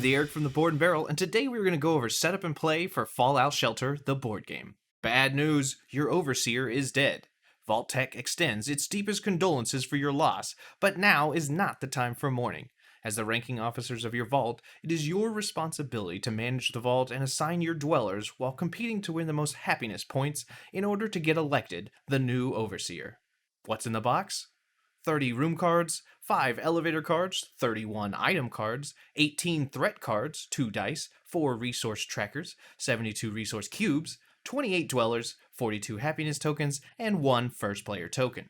the Eric from the Board and Barrel, and today we're going to go over setup and play for Fallout Shelter, the board game. Bad news, your Overseer is dead. Vault Tech extends its deepest condolences for your loss, but now is not the time for mourning. As the ranking officers of your vault, it is your responsibility to manage the vault and assign your dwellers while competing to win the most happiness points in order to get elected the new Overseer. What's in the box? 30 room cards, 5 elevator cards, 31 item cards, 18 threat cards, 2 dice, 4 resource trackers, 72 resource cubes, 28 dwellers, 42 happiness tokens, and 1 first player token.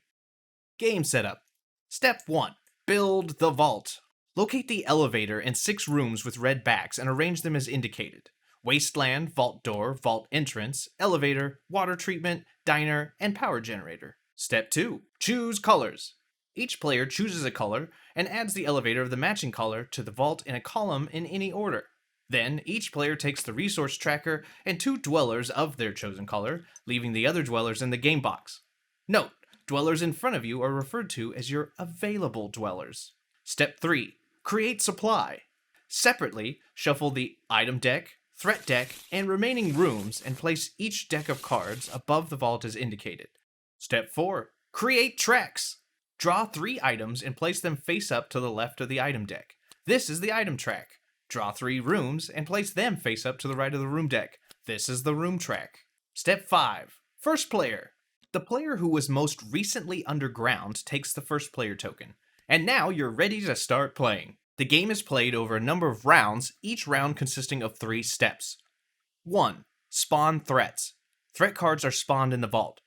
Game setup. Step 1. Build the vault. Locate the elevator and 6 rooms with red backs and arrange them as indicated. Wasteland, vault door, vault entrance, elevator, water treatment, diner, and power generator. Step 2. Choose colors. Each player chooses a color and adds the elevator of the matching color to the vault in a column in any order. Then, each player takes the resource tracker and 2 dwellers of their chosen color, leaving the other dwellers in the game box. Note, dwellers in front of you are referred to as your available dwellers. Step 3. Create supply. Separately, shuffle the item deck, threat deck, and remaining rooms and place each deck of cards above the vault as indicated. Step 4. Create tracks. Draw 3 items and place them face up to the left of the item deck. This is the item track. Draw 3 rooms and place them face up to the right of the room deck. This is the room track. Step 5. First player. The player who was most recently underground takes the first player token. And now you're ready to start playing. The game is played over a number of rounds, each round consisting of 3 steps. 1. Spawn threats. Threat cards are spawned in the vault.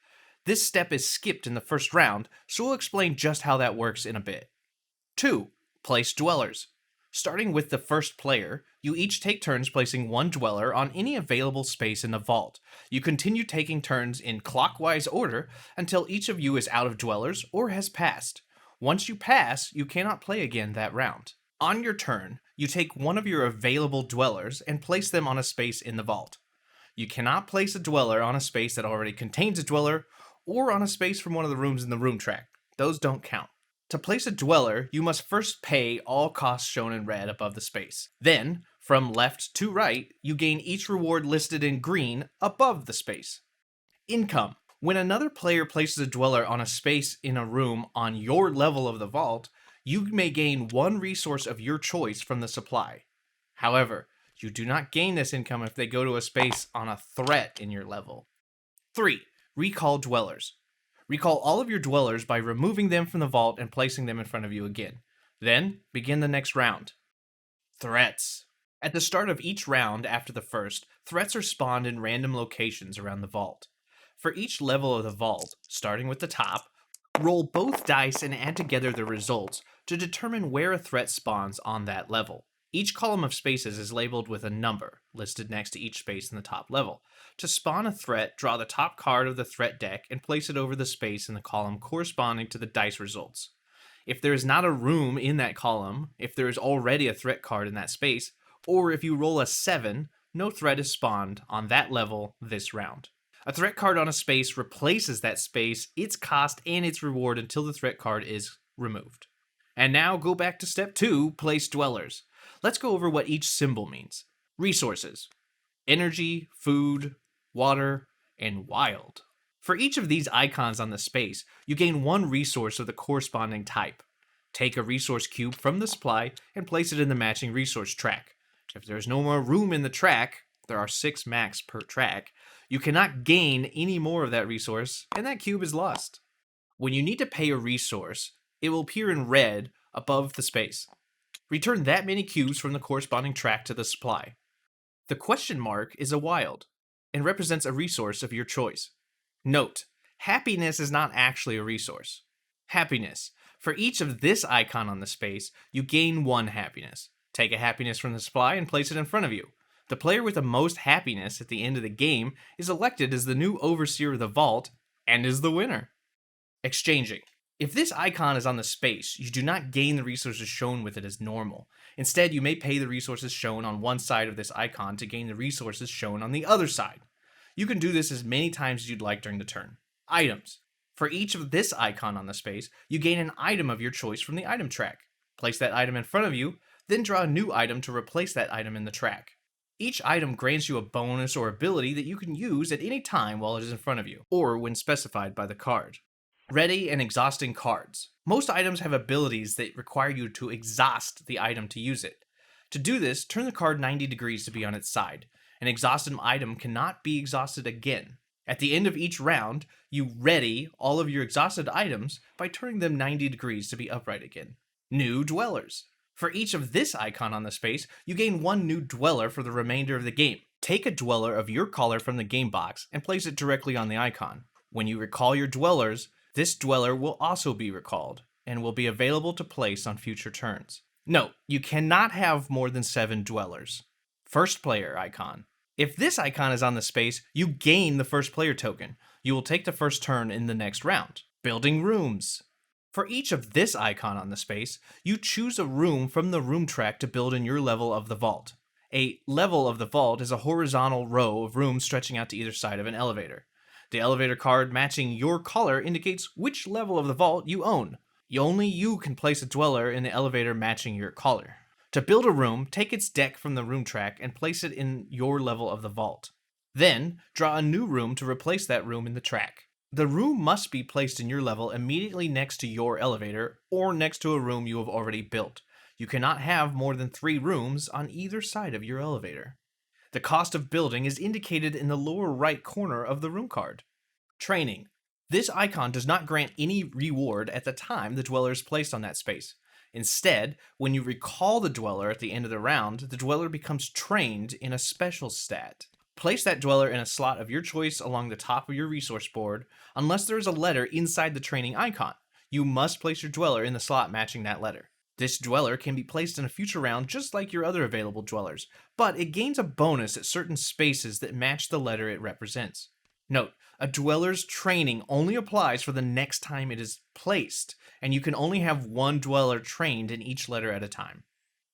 This step is skipped in the first round, so we'll explain just how that works in a bit. 2. Place dwellers. Starting with the first player, you each take turns placing 1 dweller on any available space in the vault. You continue taking turns in clockwise order until each of you is out of dwellers or has passed. Once you pass, you cannot play again that round. On your turn, you take one of your available dwellers and place them on a space in the vault. You cannot place a dweller on a space that already contains a dweller, or on a space from one of the rooms in the room track. Those don't count. To place a dweller, you must first pay all costs shown in red above the space. Then, from left to right, you gain each reward listed in green above the space. Income. When another player places a dweller on a space in a room on your level of the vault, you may gain 1 resource of your choice from the supply. However, you do not gain this income if they go to a space on a threat in your level. 3. Recall dwellers. Recall all of your dwellers by removing them from the vault and placing them in front of you again. Then, begin the next round. Threats. At the start of each round after the first, threats are spawned in random locations around the vault. For each level of the vault, starting with the top, roll both dice and add together the results to determine where a threat spawns on that level. Each column of spaces is labeled with a number, listed next to each space in the top level. To spawn a threat, draw the top card of the threat deck and place it over the space in the column corresponding to the dice results. If there is not a room in that column, if there is already a threat card in that space, or if you roll a 7, no threat is spawned on that level this round. A threat card on a space replaces that space, its cost, and its reward until the threat card is removed. And now go back to step 2, place dwellers. Let's go over what each symbol means. Resources. Energy, food, water, and wild. For each of these icons on the space, you gain 1 resource of the corresponding type. Take a resource cube from the supply and place it in the matching resource track. If there is no more room in the track, there are 6 max per track, you cannot gain any more of that resource, and that cube is lost. When you need to pay a resource, it will appear in red above the space. Return that many cubes from the corresponding track to the supply. The question mark is a wild, and represents a resource of your choice. Note, happiness is not actually a resource. Happiness. For each of this icon on the space, you gain 1 happiness. Take a happiness from the supply and place it in front of you. The player with the most happiness at the end of the game is elected as the new overseer of the vault, and is the winner. Exchanging. If this icon is on the space, you do not gain the resources shown with it as normal. Instead, you may pay the resources shown on one side of this icon to gain the resources shown on the other side. You can do this as many times as you'd like during the turn. Items. For each of this icon on the space, you gain an item of your choice from the item track. Place that item in front of you, Then draw a new item to replace that item in the track. Each item grants you a bonus or ability that you can use at any time while it is in front of you, or when specified by the card. Ready and exhausting cards. Most items have abilities that require you to exhaust the item to use it. To do this, turn the card 90 degrees to be on its side. An exhausted item cannot be exhausted again. At the end of each round, you ready all of your exhausted items by turning them 90 degrees to be upright again. New dwellers. For each of this icon on the space, you gain one new dweller for the remainder of the game. Take a dweller of your color from the game box and place it directly on the icon. When you recall your dwellers, this dweller will also be recalled and will be available to place on future turns. Note, you cannot have more than 7 dwellers. First player icon. If this icon is on the space, you gain the first player token. You will take the first turn in the next round. Building rooms. For each of this icon on the space, you choose a room from the room track to build in your level of the vault. A level of the vault is a horizontal row of rooms stretching out to either side of an elevator. The elevator card matching your color indicates which level of the vault you own. Only you can place a dweller in the elevator matching your color. To build a room, take its deck from the room track and place it in your level of the vault. Then, draw a new room to replace that room in the track. The room must be placed in your level immediately next to your elevator or next to a room you have already built. You cannot have more than 3 rooms on either side of your elevator. The cost of building is indicated in the lower right corner of the room card. Training. This icon does not grant any reward at the time the dweller is placed on that space. Instead, when you recall the dweller at the end of the round, the dweller becomes trained in a special stat. Place that dweller in a slot of your choice along the top of your resource board, unless there is a letter inside the training icon. You must place your dweller in the slot matching that letter. This dweller can be placed in a future round just like your other available dwellers, but it gains a bonus at certain spaces that match the letter it represents. Note, a dweller's training only applies for the next time it is placed, and you can only have one dweller trained in each letter at a time.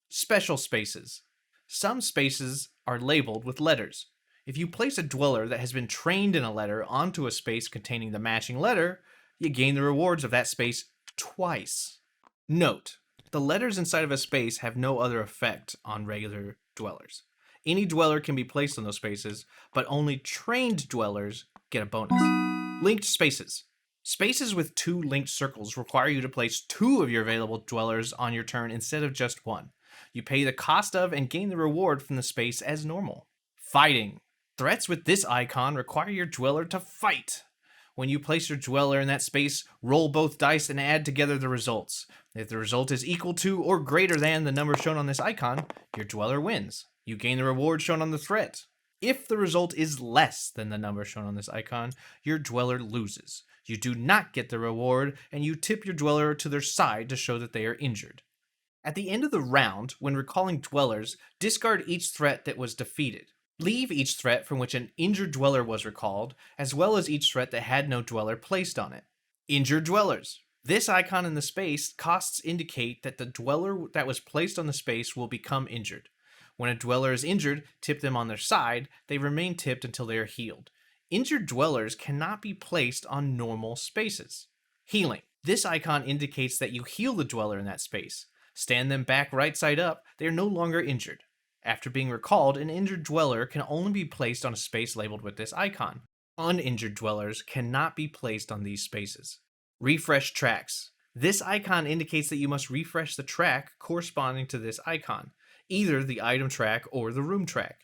Special spaces. Some spaces are labeled with letters. If you place a dweller that has been trained in a letter onto a space containing the matching letter, you gain the rewards of that space twice. Note, the letters inside of a space have no other effect on regular dwellers. Any dweller can be placed on those spaces, but only trained dwellers get a bonus. Linked spaces. Spaces with 2 linked circles require you to place 2 of your available dwellers on your turn instead of just 1. You pay the cost of and gain the reward from the space as normal. Fighting. Threats with this icon require your dweller to fight. When you place your dweller in that space, roll both dice and add together the results. If the result is equal to or greater than the number shown on this icon, your dweller wins. You gain the reward shown on the threat. If the result is less than the number shown on this icon, your dweller loses. You do not get the reward, and you tip your dweller to their side to show that they are injured. At the end of the round, when recalling dwellers, discard each threat that was defeated. Leave each threat from which an injured dweller was recalled, as well as each threat that had no dweller placed on it. Injured dwellers. This icon in the space costs indicate that the dweller that was placed on the space will become injured. When a dweller is injured, tip them on their side. They remain tipped until they are healed. Injured dwellers cannot be placed on normal spaces. Healing. This icon indicates that you heal the dweller in that space. Stand them back right side up. They are no longer injured. After being recalled, an injured dweller can only be placed on a space labeled with this icon. Uninjured dwellers cannot be placed on these spaces. Refresh tracks. This icon indicates that you must refresh the track corresponding to this icon, either the item track or the room track.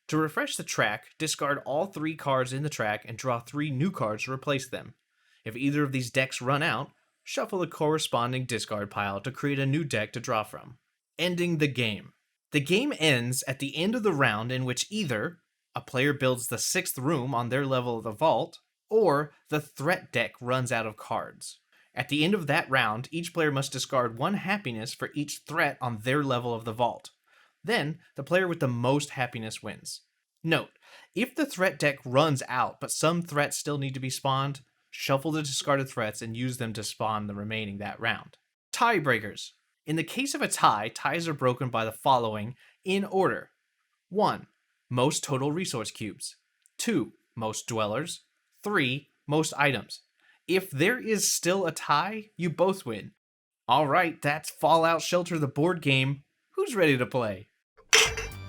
To refresh the track, discard all 3 cards in the track and draw 3 new cards to replace them. If either of these decks run out, shuffle the corresponding discard pile to create a new deck to draw from. Ending the game. The game ends at the end of the round in which either a player builds the 6th room on their level of the vault, or the threat deck runs out of cards. At the end of that round, each player must discard 1 happiness for each threat on their level of the vault. Then, the player with the most happiness wins. Note, if the threat deck runs out but some threats still need to be spawned, shuffle the discarded threats and use them to spawn the remaining that round. Tiebreakers. In the case of a tie, ties are broken by the following in order. 1. Most total resource cubes. 2. Most dwellers. 3. Most items. If there is still a tie, you both win. Alright, that's Fallout Shelter the board game. who's ready to play?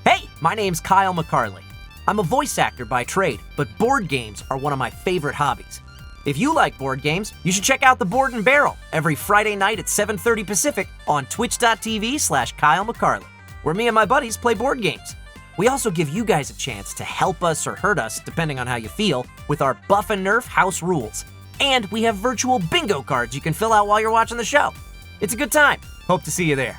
Hey, my name's Kyle McCarley. I'm a voice actor by trade, but board games are one of my favorite hobbies. If you like board games, you should check out The Board and Barrel every Friday night at 7:30 Pacific on twitch.tv/Kyle McCarley, where me and my buddies play board games. We also give you guys a chance to help us or hurt us, depending on how you feel, with our Buff and Nerf house rules. And we have virtual bingo cards you can fill out while you're watching the show. It's a good time. Hope to see you there.